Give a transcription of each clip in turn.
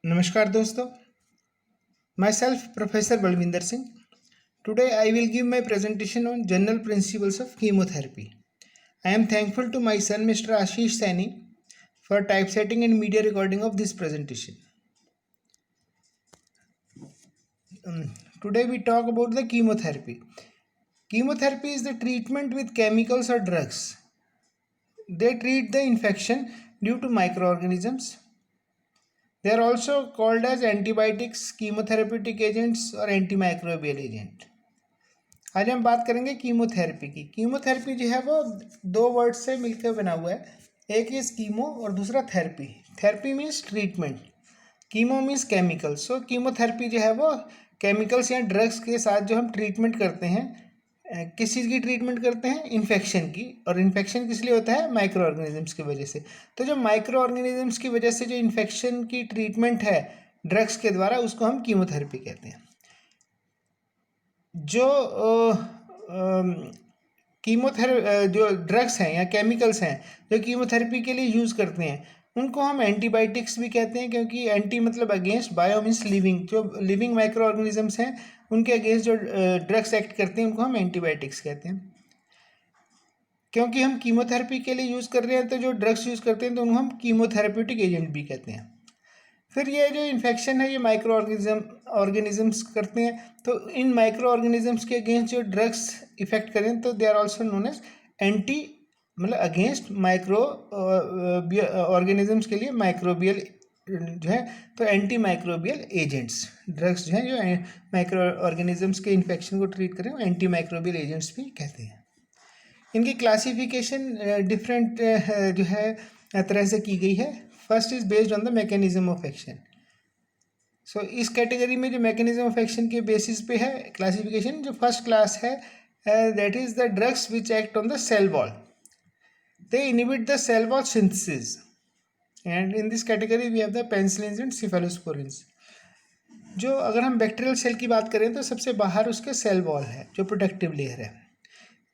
नमस्कार दोस्तों, myself professor Balvinder Singh. Today I will give my presentation on general principles of chemotherapy. I am thankful to my son Mr. Ashish Saini for typesetting and media recording of this presentation. Today we talk about the chemotherapy. Chemotherapy is the treatment with chemicals or drugs. They treat the infection due to microorganisms. They are also called as antibiotics, chemotherapeutic agents or antimicrobial agent. आज हम बात करेंगे chemotherapy की. Chemotherapy जो है वो दो word से मिलकर बना हुआ है. एक इज कीमो और दूसरा therapy. Therapy means treatment, chemo means chemical. So chemotherapy जो है वो केमिकल्स या ड्रग्स के साथ जो हम ट्रीटमेंट करते हैं, किस चीज़ की ट्रीटमेंट करते हैं? इन्फेक्शन की. और इन्फेक्शन किस लिए होता है? माइक्रो ऑर्गेनिजम्स की वजह से. तो जो माइक्रो ऑर्गेनिजम्स की वजह से जो इन्फेक्शन की ट्रीटमेंट है ड्रग्स के द्वारा, उसको हम कीमोथेरेपी कहते हैं. जो जो ड्रग्स हैं या केमिकल्स हैं जो कीमोथेरेपी के लिए यूज़ करते हैं, उनको हम एंटीबायोटिक्स भी कहते हैं. क्योंकि एंटी मतलब अगेंस्ट, बायो मीन्स लिविंग. जो लिविंग माइक्रो ऑर्गेनिजम्स हैं उनके अगेंस्ट जो ड्रग्स एक्ट करते हैं उनको हम एंटीबायोटिक्स कहते हैं. क्योंकि हम कीमोथेरेपी के लिए यूज़ कर रहे हैं तो जो ड्रग्स यूज़ करते हैं तो उनको हम कीमोथेरेप्यूटिक एजेंट भी कहते हैं. फिर ये जो इन्फेक्शन है ये माइक्रो ऑर्गेनिजम्स करते हैं. तो इन माइक्रो ऑर्गेनिजम्स के अगेंस्ट जो ड्रग्स इफेक्ट करें तो they are also known as anti, मतलब अगेंस्ट माइक्रो ऑर्गेनिजम्स के लिए माइक्रोबियल जो है तो एंटी माइक्रोबियल एजेंट्स. ड्रग्स जो है जो माइक्रो ऑर्गेनिजम्स के इन्फेक्शन को ट्रीट करें वो एंटी माइक्रोबियल एजेंट्स भी कहते हैं. इनकी क्लासिफिकेशन डिफरेंट जो है तरह से की गई है. First is based on the mechanism of action. So इस कैटेगरी में जो मैकेनिज्म ऑफ एक्शन के बेसिस पे है क्लासिफिकेशन. जो फर्स्ट क्लास है that is the drugs which act on the cell wall. They inhibit the cell wall synthesis and in this category we have the penicillin and cephalosporins. जो अगर हम bacterial cell की बात करें तो सबसे बाहर उसके सेल वॉल है जो प्रोटेक्टिव लेयर है.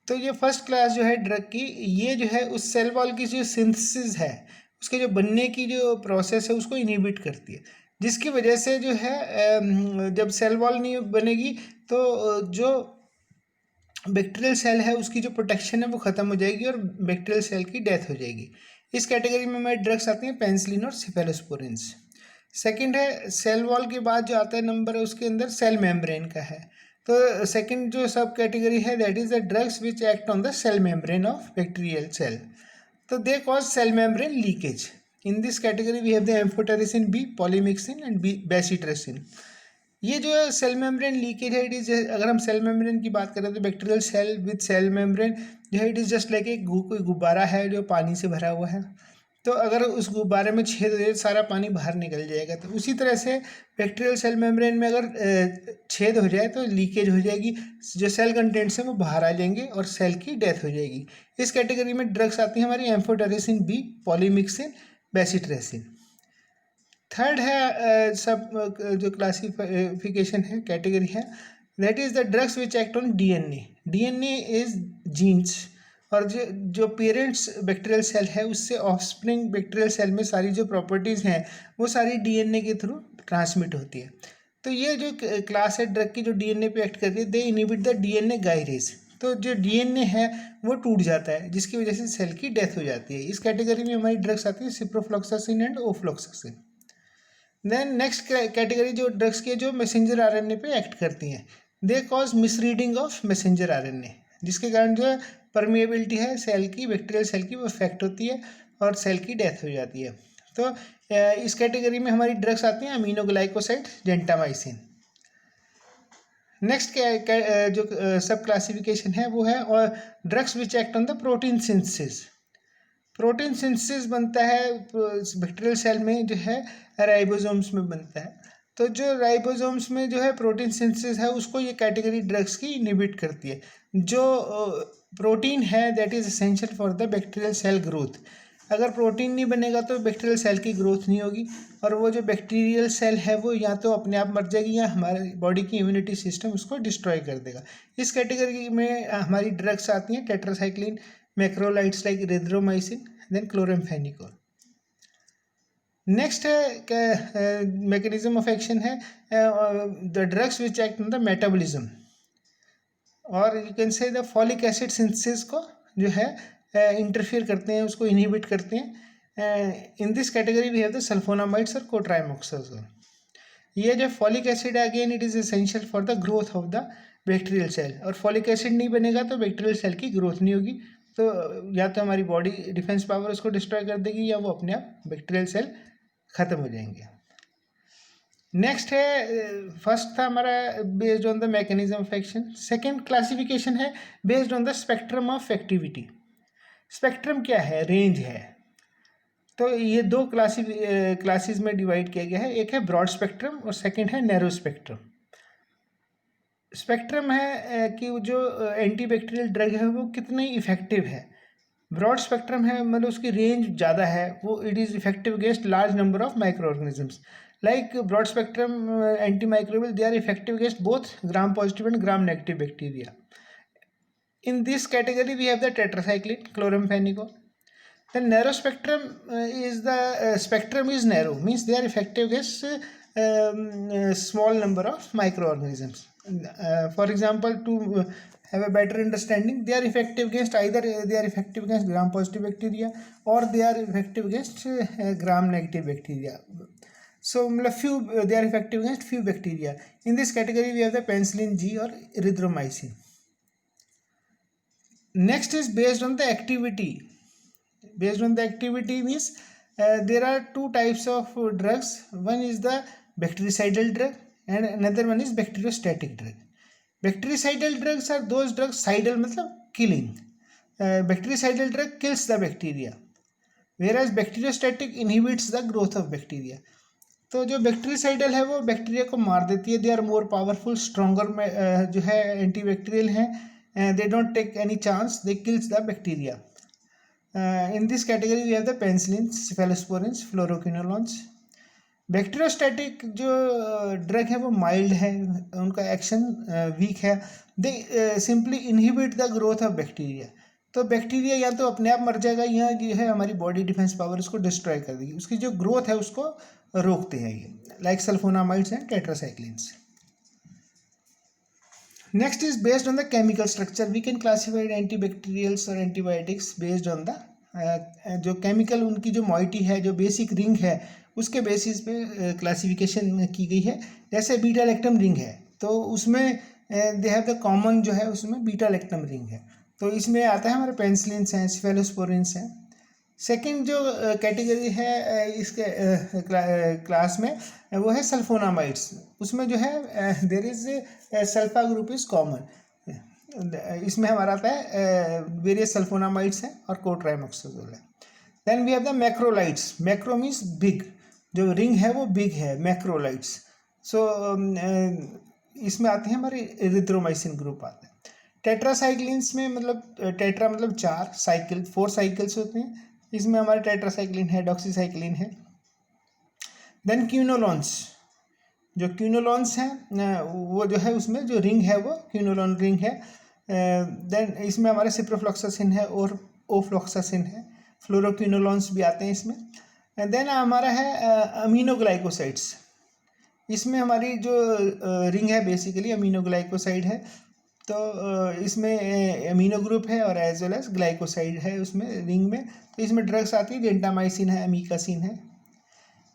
तो ये फर्स्ट क्लास जो है ड्रग की, ये जो है उस सेल वॉल की जो सिंथेसिस है, उसके जो बनने की जो प्रोसेस है उसको इनहिबिट करती है. जिसकी वजह से जो है जब सेल वॉल नहीं बनेगी तो जो बैक्टीरियल सेल है उसकी जो प्रोटेक्शन है वो ख़त्म हो जाएगी और बैक्टीरियल सेल की डेथ हो जाएगी. इस कैटेगरी में हमारे ड्रग्स आते हैं पेनिसिलिन और सिफेलोस्पोरिन्स. सेकेंड है सेल वॉल के बाद जो आता है नंबर उसके अंदर सेल मेम्ब्रेन का है. तो सेकंड जो सब कैटेगरी है that is the drugs which act on the cell membrane of bacterial cell. तो they cause cell membrane leakage. In this category we have the amphotericin B, polymyxin and bacitracin. ये जो है cell membrane leakage है, it is, अगर हम cell membrane की बात करें तो bacterial cell with cell membrane जो है इट इज़ जस्ट लाइक एक कोई गुब्बारा है जो पानी से भरा हुआ है. तो अगर उस गुब्बारे में छेद हो जाए सारा पानी बाहर निकल जाएगा. तो उसी तरह से बैक्टीरियल सेल मेम्ब्रेन में अगर छेद हो जाए तो लीकेज हो जाएगी, जो सेल कंटेंट्स हैं वो बाहर आ जाएंगे और सेल की डेथ हो जाएगी. इस कैटेगरी में ड्रग्स आती हैं हमारी amphotericin B, polymyxin, bacitracin. Third है सब जो क्लासिफिकेशन है कैटेगरी है that is the drugs which act on DNA. DNA is genes. और जो पेरेंट्स बैक्टीरियल सेल है उससे ऑफस्प्रिंग बैक्टीरियल सेल में सारी जो प्रॉपर्टीज़ हैं वो सारी डीएनए के थ्रू ट्रांसमिट होती है. तो ये जो क्लास है ड्रग की जो डीएनए पे एक्ट करती है, दे इनहिबिट द डीएनए गायरेज. तो जो डीएनए है वो टूट जाता है जिसकी वजह से सेल की डेथ हो जाती है. इस कैटेगरी में हमारी ड्रग्स आती है ciprofloxacin and ofloxacin. Then next category जो ड्रग्स की जो मैसेंजर आरएनए पे एक्ट करती हैं, they cause misreading of messenger RNA, जिसके कारण जो है परमिएबिलिटी है सेल की, बैक्टीरियल सेल की, वो इफेक्ट होती है और सेल की डेथ हो जाती है. तो इस कैटेगरी में हमारी ड्रग्स आती हैं अमीनोग्लाइकोसाइड, जेंटामाइसिन. नेक्स्ट जो सब क्लासिफिकेशन है वो है और drugs which act on the protein synthesis. Protein synthesis बनता है बैक्टीरियल सेल में जो है राइबोसोम्स में बनता है. तो जो राइबोसोम्स में जो है प्रोटीन सिंथेसिस है उसको ये कैटेगरी ड्रग्स की इनहिबिट करती है. जो प्रोटीन है that is essential for the bacterial cell growth. अगर प्रोटीन नहीं बनेगा तो बैक्टीरियल सेल की ग्रोथ नहीं होगी और वो जो बैक्टीरियल सेल है वो या तो अपने आप मर जाएगी या हमारे बॉडी की इम्यूनिटी सिस्टम उसको डिस्ट्रॉय कर देगा. इस कैटेगरी में हमारी ड्रग्स आती हैं tetracycline, macrolides like erythromycin, then chloramphenicol. Next है मैकेनिज्म ऑफ एक्शन है the drugs which act on the metabolism, और you can say the folic acid synthesis को जो है इंटरफियर करते हैं, उसको इनहिबिट करते हैं। In this category we have the sulfonamides और कोट्राइमोक्साजोल। ये जो फॉलिक एसिड है again it is essential for the growth of the bacterial cell, और फॉलिक एसिड नहीं बनेगा तो बैक्टीरियल सेल की ग्रोथ नहीं होगी, तो या तो हमारी बॉडी डिफेंस पावर उसको डिस्ट्रॉय कर देगी या वो अपने आप बैक्टीरियल सेल ख़त्म हो जाएंगे। नेक्स्ट है फर्स्ट था हमारा based on the mechanism of action. Second classification है based on the spectrum of activity. Spectrum क्या है? रेंज है। तो ये दो क्लासेस में डिवाइड किया गया है, एक है ब्रॉड स्पेक्ट्रम और सेकंड है नैरो स्पेक्ट्रम। स्पेक्ट्रम है कि जो एंटी बैक्टीरियल ड्रग है वो कितनी इफेक्टिव है। ब्रॉड स्पेक्ट्रम है मतलब उसकी रेंज ज़्यादा है, वो it is effective against large number of micro organisms. Like broad spectrum anti microbial they are effective against both gram positive and gram negative bacteria. In this category we have the tetracycline, chloramphenicol. The narrow spectrum is the spectrum is narrow, means they are effective against small number of microorganisms. For example, to have a better understanding, they are effective against either they are effective against gram positive bacteria or they are effective against gram negative bacteria. So few they are effective against few bacteria. In this category we have the penicillin G or erythromycin. Next is based on the activity. Based on the activity means there are two types of drugs. One is the bactericidal drug and another one is bacteriostatic drug. Bactericidal drugs are those drugs, sidal मतलब killing. Bactericidal drug kills the bacteria, whereas bacteriostatic inhibits the growth of bacteria. तो जो bactericidal है वो bacteria को मार देती है, they are more powerful, stronger जो है एंटीबैक्टीरियल हैं, they don't take any chance, they kills the bacteria. In this category we have the penicillins, cephalosporins, fluoroquinolones. Bacteriostatic जो ड्रग है वो माइल्ड है, उनका एक्शन वीक है, दे simply inhibit the growth of bacteria. तो बैक्टीरिया या तो अपने आप मर जाएगा या जो है हमारी बॉडी डिफेंस पावर उसको डिस्ट्रॉय कर देगी, उसकी जो ग्रोथ है उसको रोकते हैं ये, like sulfonamides and tetracyclines. Next is based on the chemical structure. We can classify antibacterials or antibiotics based on the जो केमिकल उनकी जो मॉइटी है, जो बेसिक रिंग है, उसके बेसिस पे क्लासिफिकेशन की गई है। जैसे बीटा लैक्टम रिंग है तो उसमें दे हैव द कॉमन जो है उसमें बीटा लैक्टम रिंग है, तो इसमें आता है हमारे पेनिसिलिन्स हैं, सेफेलोस्पोरिन्स हैं। सेकेंड जो कैटेगरी है इसके क्लास में वो है सल्फोनामाइड्स। उसमें जो है there is sulfa group is common, इसमें हमारा आता है वेरियस सल्फोनामाइड्स हैं और कोट्राइमोक्साजोल है। Then we have the macrolides. Macro means big, जो रिंग है वो बिग है, मैक्रोलाइड्स। सो इसमें आते हैं हमारे एरिथ्रोमाइसिन ग्रुप आता है। टेट्रासाइक्लिन्स में मतलब टेट्रा मतलब चार, साइकिल 4 साइकिल्स होते हैं, इसमें हमारे टेट्रासाइक्लिन है, डॉक्सीसाइक्लिन है। देन क्यूनोलॉन्स, जो क्यूनोलॉन्स हैं वो जो है उसमें जो रिंग है वो क्यूनोलॉन रिंग है। देन इसमें हमारे सिप्रोफ्लॉक्सासिन है और ओफ्लॉक्सासिन है, फ्लोरोक्यूनोलॉन्स भी आते हैं इसमें। देन हमारा है अमीनोग्लाइकोसाइड्स, इसमें हमारी जो रिंग है बेसिकली अमीनोग्लाइकोसाइड है, तो इसमें अमीनो ग्रुप है और एज वेल एज ग्लाइकोसाइड है उसमें रिंग में, तो इसमें ड्रग्स आती है, जेंटामाइसिन है, अमीकासिन है।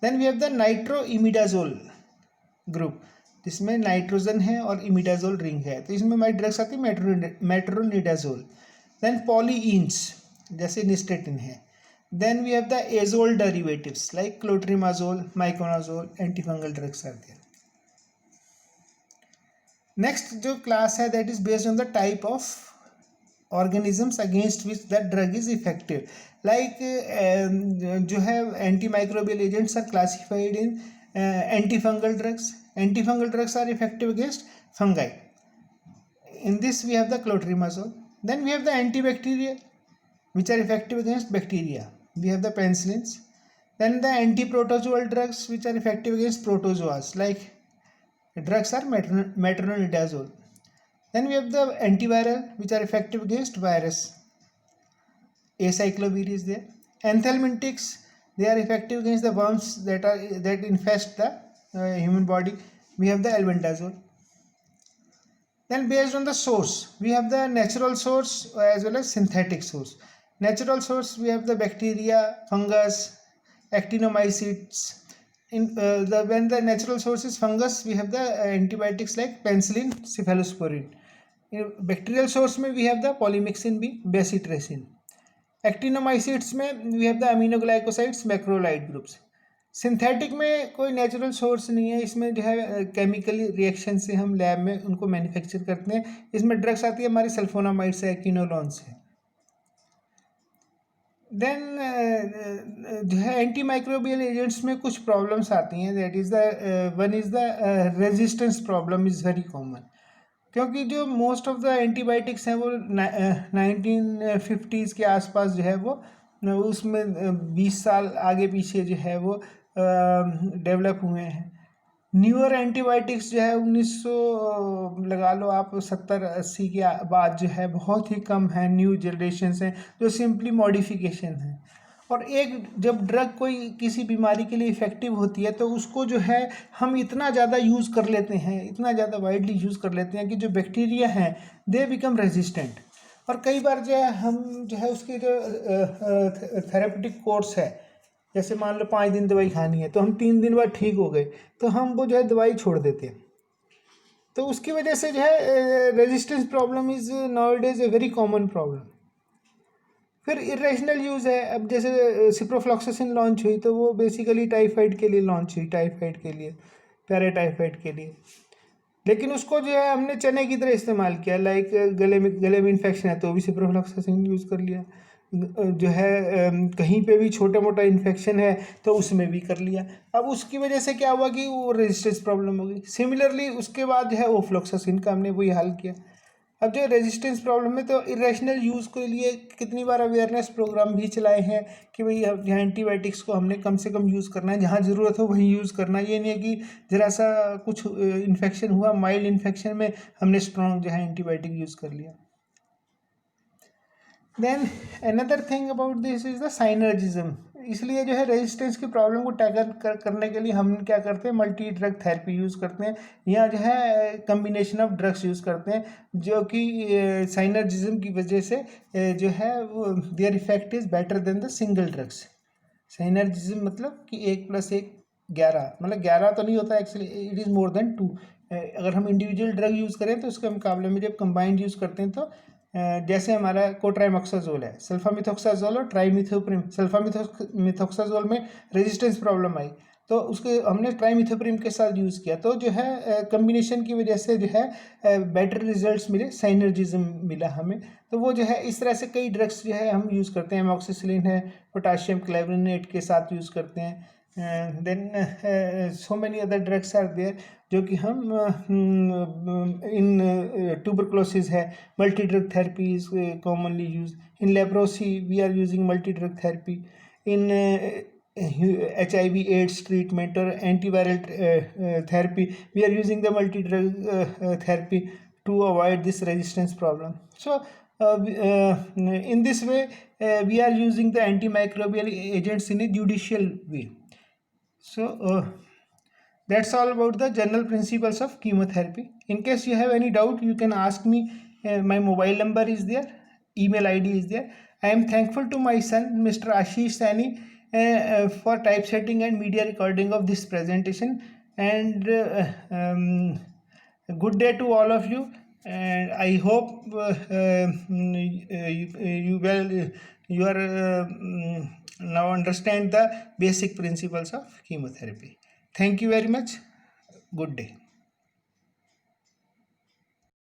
Then we have the nitroimidazole group, जिसमें नाइट्रोजन है और इमिडाजोल रिंग है, तो इसमें हमारी ड्रग्स आती है मेट्रोनिडाजोल। देन पॉलीइन्स जैसे निस्टेटिन है। Then we have the azole derivatives like clotrimazole, miconazole, antifungal drugs are there. Next जो क्लास है that is based on the type of organisms against which that drug is effective. Like जो है anti microbial agents are classified in antifungal drugs. Antifungal drugs are effective against fungi, in this we have the clotrimazole. Then we have the antibacterial which are effective against bacteria, we have the penicillins. Then the antiprotozoal drugs which are effective against protozoas like drugs are metronidazole. Then we have the antiviral which are effective against virus, acyclovir is there. Anthelmintics They are effective against the worms that infest the human body. We have the albendazole. Then based on the source, we have the natural source as well as synthetic source. Natural source, we have the bacteria, fungus, actinomycetes. When the natural source is fungus, we have the antibiotics like penicillin, cephalosporin. In bacterial source में we have the polymyxin B, bacitracin. Actinomycetes में we have the aminoglycosides, macrolide groups. Synthetic में कोई natural source नहीं है, इसमें जो है chemically reaction से हम लैब में उनको मैन्युफैक्चर करते हैं. इसमें ड्रग्स आती है हमारी सल्फोनामाइड से, क्विनोलॉन से. देन जो है एंटी माइक्रोबियल एजेंट्स में कुछ प्रॉब्लम्स आती हैं. That is one is the resistance problem is very common, क्योंकि जो मोस्ट ऑफ द एंटीबायोटिक्स हैं वो 1950s के आसपास जो है वो उसमें 20 साल आगे पीछे जो है वो डेवलप हुए हैं. न्यूअर एंटीबायोटिक्स जो है 1900 लगा लो आप 70-80 के बाद जो है बहुत ही कम है. न्यू जनरेशन हैं जो सिंपली मॉडिफिकेशन है. और एक जब ड्रग कोई किसी बीमारी के लिए इफ़ेक्टिव होती है तो उसको जो है हम इतना ज़्यादा यूज़ कर लेते हैं, इतना ज़्यादा वाइडली यूज़ कर लेते हैं कि जो बैक्टीरिया हैं दे बिकम रेजिस्टेंट. और कई बार जो है हम जो है उसकी जो थेरेपेटिक कोर्स है, जैसे मान लो 5 दिन दवाई खानी है तो हम 3 दिन बाद ठीक हो गए तो हम वो जो है दवाई छोड़ देते हैं. तो उसकी वजह से जो है resistance problem is nowadays a very common problem. फिर इरेशनल यूज़ है. अब जैसे सिप्रोफ्लॉक्सासिन लॉन्च हुई तो वो बेसिकली टाइफाइड के लिए लॉन्च हुई, टाइफाइड के लिए, पैराटाइफाइड के लिए. लेकिन उसको जो है हमने चने की तरह इस्तेमाल किया. लाइक गले में इन्फेक्शन है तो भी सिप्रोफ्लॉक्सासिन यूज़ कर लिया. जो है कहीं पे भी छोटा मोटा इन्फेक्शन है तो उसमें भी कर लिया. अब उसकी वजह से क्या हुआ कि वो रेजिस्टेंस प्रॉब्लम हो गई. सिमिलरली उसके बाद जो है ओफ्लॉक्सासिन का हमने वही हल किया. अब जो रेजिस्टेंस प्रॉब्लम है तो इरेशनल यूज़ के लिए कितनी बार अवेयरनेस प्रोग्राम भी चलाए हैं कि भाई यहाँ एंटीबायोटिक्स को हमने कम से कम यूज़ करना है, जहाँ ज़रूरत हो वहीं यूज़ करना है. ये नहीं है कि ज़रा सा कुछ इन्फेक्शन हुआ, माइल्ड इन्फेक्शन में हमने स्ट्रॉन्ग जो है एंटीबायोटिक यूज़ कर लिया. Then another thing about this is the synergism. इसलिए जो है रेजिस्टेंस की प्रॉब्लम को टैकल करने के लिए हम क्या करते हैं, मल्टी ड्रग थेरेपी यूज़ करते हैं या जो है कम्बिनेशन ऑफ ड्रग्स यूज़ करते हैं, जो कि साइनर्जिज्म की वजह से जो है वो their effect is better than the single drugs. Synergism मतलब कि 1+1 11, मतलब 11 तो नहीं होता actually, it is more than 2. अगर हम इंडिविजुअल ड्रग यूज़ करें तो उसके मुकाबले में जब कंबाइंड यूज़ करते हैं तो जैसे हमारा कोट्राइमोक्साजोल है, सल्फामिथोक्साजोल और ट्राइमिथोप्रिम. सल्फामिथोक्साजोल में रेजिस्टेंस प्रॉब्लम आई तो उसके हमने ट्राइमिथोप्रिम के साथ यूज़ किया तो जो है कम्बिनेशन की वजह से जो है बेटर रिजल्ट्स मिले, साइनर्जिज्म मिला हमें. तो वो जो है इस तरह से कई ड्रग्स जो है हम यूज़ करते हैं. एमोक्सिसिलिन है, पोटाशियम क्लैवेनेट के साथ यूज़ करते हैं. Then so many other drugs are there जो कि हम इन ट्यूबरक्लोसिस है, multi drug therapy is commonly use. In leprosy we are using multi drug therapy. In HIV AIDS treatment or antiviral therapy we are using the multi drug therapy to avoid this resistance problem. So in this way we are using the antimicrobial agents in a judicial way. So that's all about the general principles of chemotherapy. In case you have any doubt, you can ask me. My mobile number is there, email ID is there. I am thankful to my son, Mr. Ashish Sani, for typesetting and media recording of this presentation. And good day to all of you. And I hope you are now understand the basic principles of chemotherapy. Thank you very much. Good day.